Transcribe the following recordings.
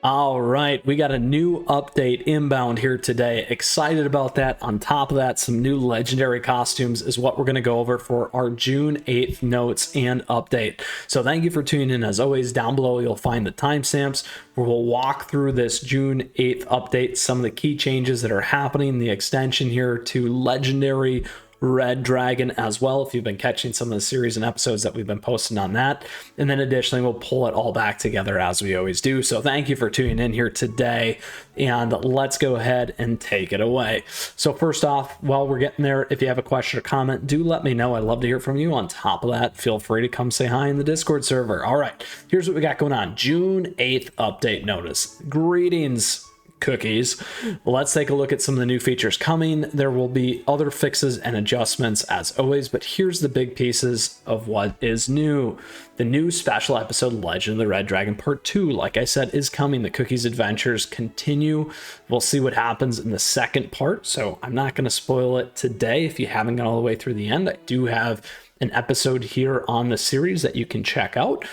All right, we got a new update inbound here today. Excited about that. On top of that, some new legendary costumes is what we're going to go over for our June 8th notes and update. So thank you for tuning in. As always, down below you'll find the timestamps where we'll walk through this June 8th update, some of the key changes that are happening, the extension here to legendary Red Dragon as well, if you've been catching some of the series and episodes that we've been posting on that. And then additionally, we'll pull it all back together as we always do. So thank you for tuning in here today, and let's go ahead and take it away. So first off, while we're getting there, if you have a question or comment, do let me know. I'd love to hear from you. On top of that, feel free to come say hi in the Discord server. All right, here's what we got going on. June 8th update notice. Greetings, cookies. Let's take a look at some of the new features coming. There will be other fixes and adjustments as always, but here's the big pieces of what is new. The new special episode Legend of the Red Dragon Part 2, like I said, is coming. The cookies adventures continue. We'll see what happens in the second part, so I'm not going to spoil it today. If you haven't gone all the way through the end, I do have an episode here on the series that you can check out.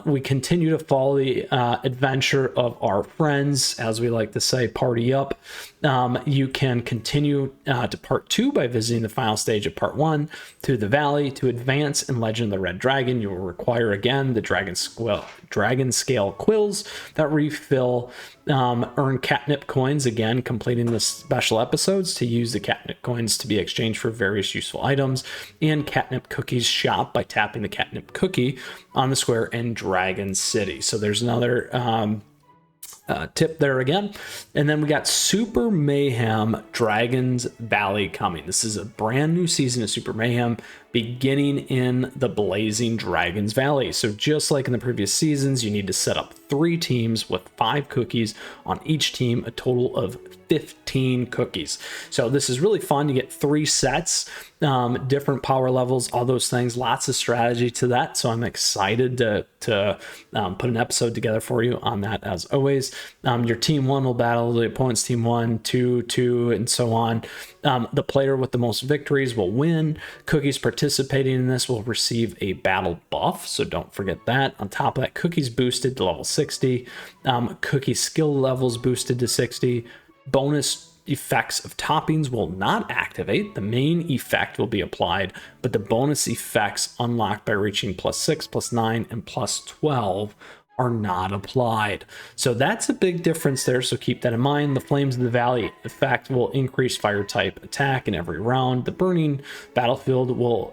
We continue to follow the adventure of our friends, as we like to say, party up. You can continue to part 2 by visiting the final stage of part 1 through the valley. To advance in Legend of the Red Dragon, you will require again the dragon scale quills that refill. Earn catnip coins, again completing the special episodes to use the catnip coins to be exchanged for various useful items, and catnip cookies shop by tapping the catnip cookie on the square in Dragon City. So there's another tip there again. And then we got Super Mayhem Dragons Valley coming. This is a brand new season of Super Mayhem beginning in the Blazing Dragons Valley. So just like in the previous seasons, you need to set up 3 teams with 5 cookies on each team, a total of 15 cookies. So this is really fun. You get 3 sets, different power levels, all those things, lots of strategy to that. So I'm excited to put an episode together for you on that as always. Your team 1 will battle the opponent's team 1, 2, 2, and so on. The player with the most victories will win. Cookies participating in this will receive a battle buff, so don't forget that. On top of that, cookies boosted to level 60. Cookie skill levels boosted to 60. Bonus effects of toppings will not activate. The main effect will be applied, but the bonus effects unlocked by reaching +6, +9, and +12 are not applied. So that's a big difference there, so keep that in mind. The Flames of the Valley effect will increase fire type attack in every round. The Burning Battlefield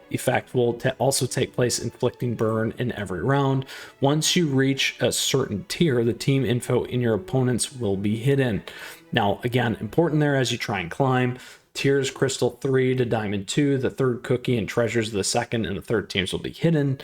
effect will also take place, inflicting burn in every round. Once you reach a certain tier, the team info in your opponents will be hidden. Now, again, important there as you try and climb. Tiers Crystal 3 to Diamond 2, the third cookie and treasures of the second and the third teams will be hidden.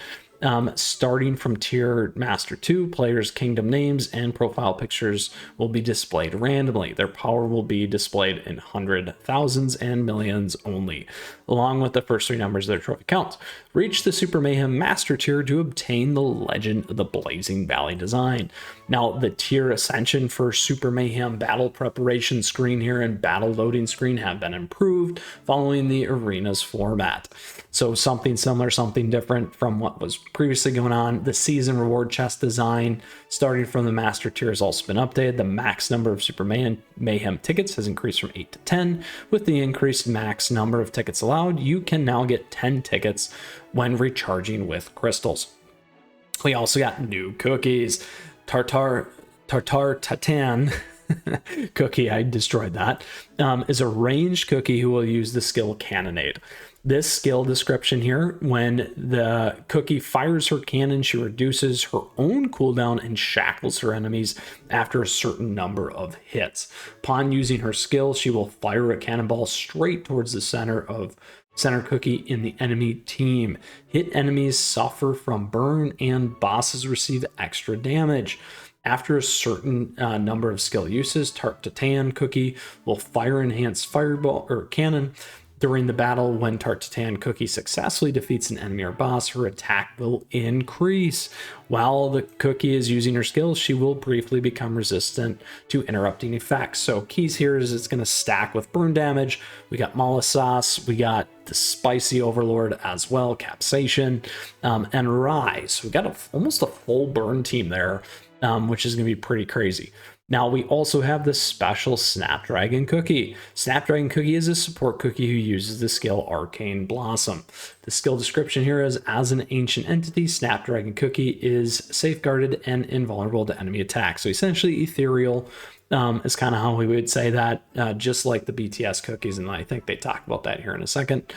Starting from tier Master 2, players' kingdom names and profile pictures will be displayed randomly. Their power will be displayed in hundred, thousands, and millions only, along with the first 3 numbers of their trophy counts. Reach the Super Mayhem Master tier to obtain the Legend of the Blazing Valley design. Now, the tier ascension for Super Mayhem battle preparation screen here and battle loading screen have been improved following the arenas format. So something similar, something different from what was previously going on. The season reward chest design starting from the master tier has also been updated. The max number of Super Mayhem tickets has increased from 8 to 10. With the increased max number of tickets allowed, you can now get 10 tickets when recharging with crystals. We also got new cookies. Tarte Tatin Cookie, I destroyed that, is a ranged cookie who will use the skill Cannonade. This skill description here, when the cookie fires her cannon, she reduces her own cooldown and shackles her enemies after a certain number of hits. Upon using her skill, she will fire a cannonball straight towards the center cookie in the enemy team. Hit enemies suffer from burn and bosses receive extra damage. After a certain number of skill uses, Tarte Tatin Cookie will fire enhanced fireball or cannon. During the battle, when Tarte Tatin Cookie successfully defeats an enemy or boss, her attack will increase. While the cookie is using her skills, she will briefly become resistant to interrupting effects. So keys here is it's going to stack with burn damage. We got Mala Sauce, we got the Spicy Overlord as well, Capsation, and Rise. We got almost a full burn team there, which is going to be pretty crazy. Now we also have the special Snapdragon Cookie. Snapdragon Cookie is a support cookie who uses the skill Arcane Blossom. The skill description here is, as an ancient entity, Snapdragon Cookie is safeguarded and invulnerable to enemy attacks. So essentially ethereal is kind of how we would say that, just like the BTS cookies, and I think they talk about that here in a second.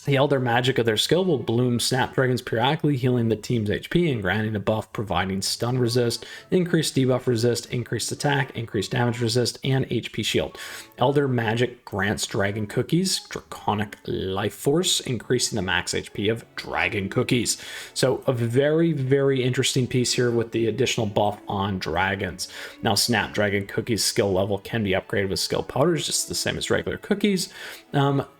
The Elder magic of their skill will bloom Snapdragons periodically, healing the team's HP and granting a buff, providing stun resist, increased debuff resist, increased attack, increased damage resist, and HP shield. Elder magic grants Dragon Cookies Draconic Life Force, increasing the max HP of Dragon Cookies. So a very, very interesting piece here with the additional buff on dragons. Now Snapdragon Cookies skill level can be upgraded with skill powders, just the same as regular cookies.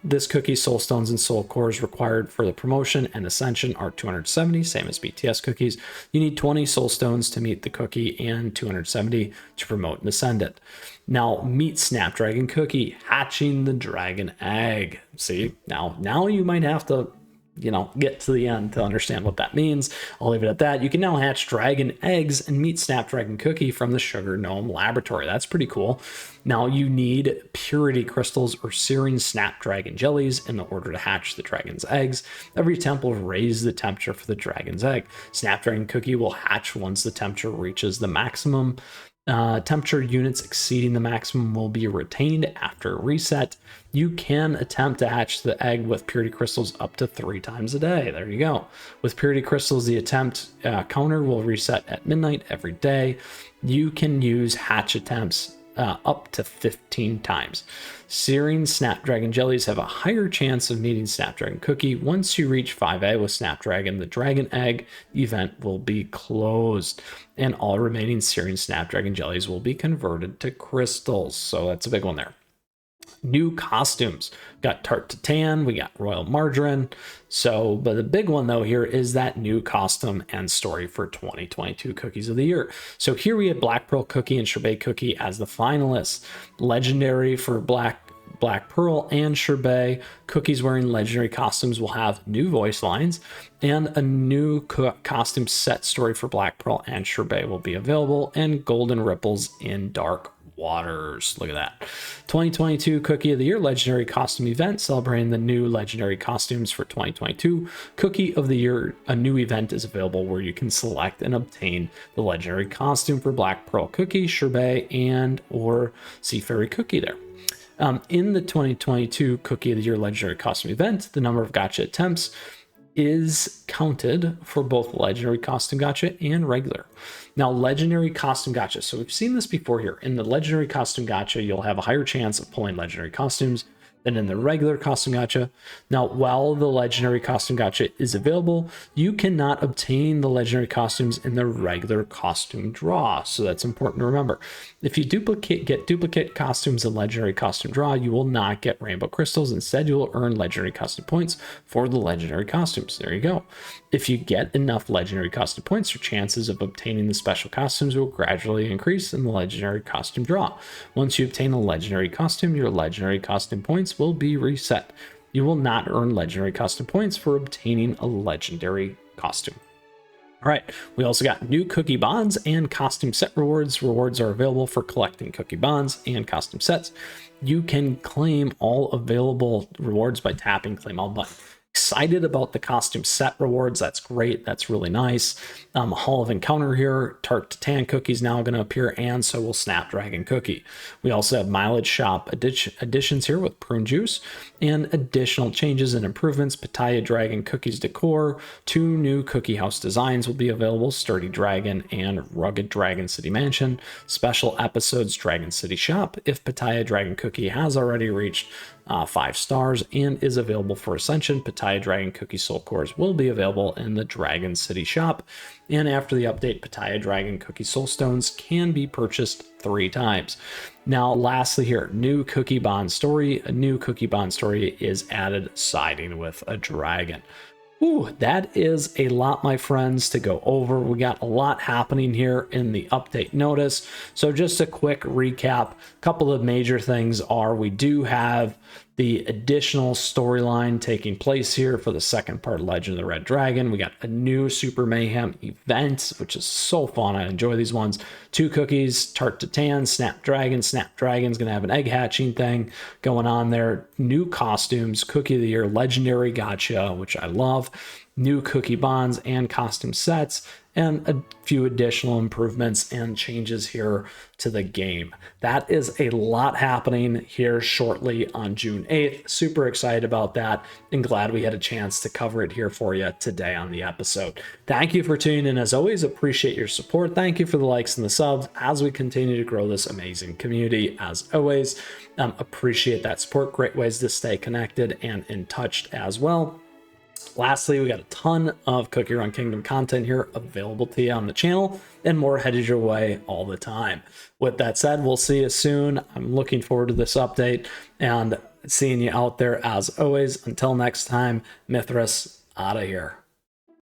This cookie soul stones and soul cores required for the promotion and ascension are 270, same as BTS cookies. You need 20 soul stones to meet the cookie and 270 to promote and ascend it. Now meet Snapdragon Cookie, hatching the dragon egg. See, now you might have to, get to the end to understand what that means. I'll leave it at that. You can now hatch dragon eggs and meet Snapdragon Cookie from the Sugar Gnome Laboratory. That's pretty cool. Now you need purity crystals or searing snapdragon jellies in order to hatch the dragon's eggs. Every attempt will raise the temperature for the dragon's egg. Snapdragon Cookie will hatch once the temperature reaches the maximum. Temperature units exceeding the maximum will be retained after reset. You can attempt to hatch the egg with purity crystals up to 3 times a day. There you go. With purity crystals, the attempt counter will reset at midnight every day. You can use hatch attempts up to 15 times. Searing Snapdragon jellies have a higher chance of meeting Snapdragon Cookie. Once you reach 5A with Snapdragon, the Dragon Egg event will be closed, and all remaining Searing Snapdragon jellies will be converted to crystals. So that's a big one there. New costumes. Got Tarte Tatin, we got Royal Margarine. So, but the big one though here is that new costume and story for 2022 Cookies of the Year. So here we had Black Pearl Cookie and Sherbet Cookie as the finalists. Legendary for Black Pearl and Sherbet. Cookies wearing legendary costumes will have new voice lines, and a new costume set story for Black Pearl and Sherbet will be available, and Golden Ripples in Dark Waters. Look at that. 2022 Cookie of the Year Legendary Costume Event, celebrating the new legendary costumes for 2022. Cookie of the Year, a new event is available where you can select and obtain the legendary costume for Black Pearl Cookie, Sherbet, and or Sea Fairy Cookie there. In the 2022 Cookie of the Year Legendary Costume Event, the number of gacha attempts is counted for both legendary costume gacha and regular. Now, legendary costume gacha. So we've seen this before here. In the legendary costume gacha, you'll have a higher chance of pulling legendary costumes than in the regular costume gacha. Now, while the legendary costume gacha is available, you cannot obtain the legendary costumes in the regular costume draw. So that's important to remember. If you get duplicate costumes in legendary costume draw, you will not get rainbow crystals. Instead, you will earn legendary costume points for the legendary costumes. There you go. If you get enough legendary costume points, your chances of obtaining the special costumes will gradually increase in the legendary costume draw. Once you obtain a legendary costume, your legendary costume points will be reset. You will not earn legendary costume points for obtaining a legendary costume. All right, we also got new cookie bonds and costume set rewards. Rewards are available for collecting cookie bonds and costume sets. You can claim all available rewards by tapping claim all button. Excited about the costume set rewards. That's great. That's really nice. Hall of Encounter here. Tarte Tatin Cookie is now going to appear, and so will Snapdragon Cookie. We also have mileage shop additions here with prune juice and additional changes and improvements. Pattaya Dragon Cookies decor. 2 new cookie house designs will be available. Sturdy Dragon and Rugged Dragon City Mansion. Special episodes Dragon City Shop. If Pattaya Dragon Cookie has already reached 5 stars and is available for Ascension, Pattaya Dragon Cookie Soul Cores will be available in the Dragon City shop. And after the update, Pattaya Dragon Cookie Soul Stones can be purchased 3 times. Now, lastly here, new cookie bond story. A new cookie bond story is added, siding with a dragon. Ooh, that is a lot, my friends, to go over. We got a lot happening here in the update notice. So just a quick recap. A couple of major things are we do have the additional storyline taking place here for the second part of Legend of the Red Dragon. We got a new Super Mayhem event, which is so fun. I enjoy these ones. 2 cookies, Tarte Tatin, Snapdragon's going to have an egg hatching thing going on there. New costumes, Cookie of the Year, Legendary Gotcha, which I love. New cookie bonds and costume sets, and a few additional improvements and changes here to the game. That is a lot happening here shortly on June 8th. Super excited about that and glad we had a chance to cover it here for you today on the episode. Thank you for tuning in. As always, appreciate your support. Thank you for the likes and the subs as we continue to grow this amazing community. As always, appreciate that support. Great ways to stay connected and in touch as well. Lastly, we got a ton of CookieRun Kingdom content here available to you on the channel, and more headed your way all the time. With that said, we'll see you soon. I'm looking forward to this update and seeing you out there as always. Until next time, Mythras out of here.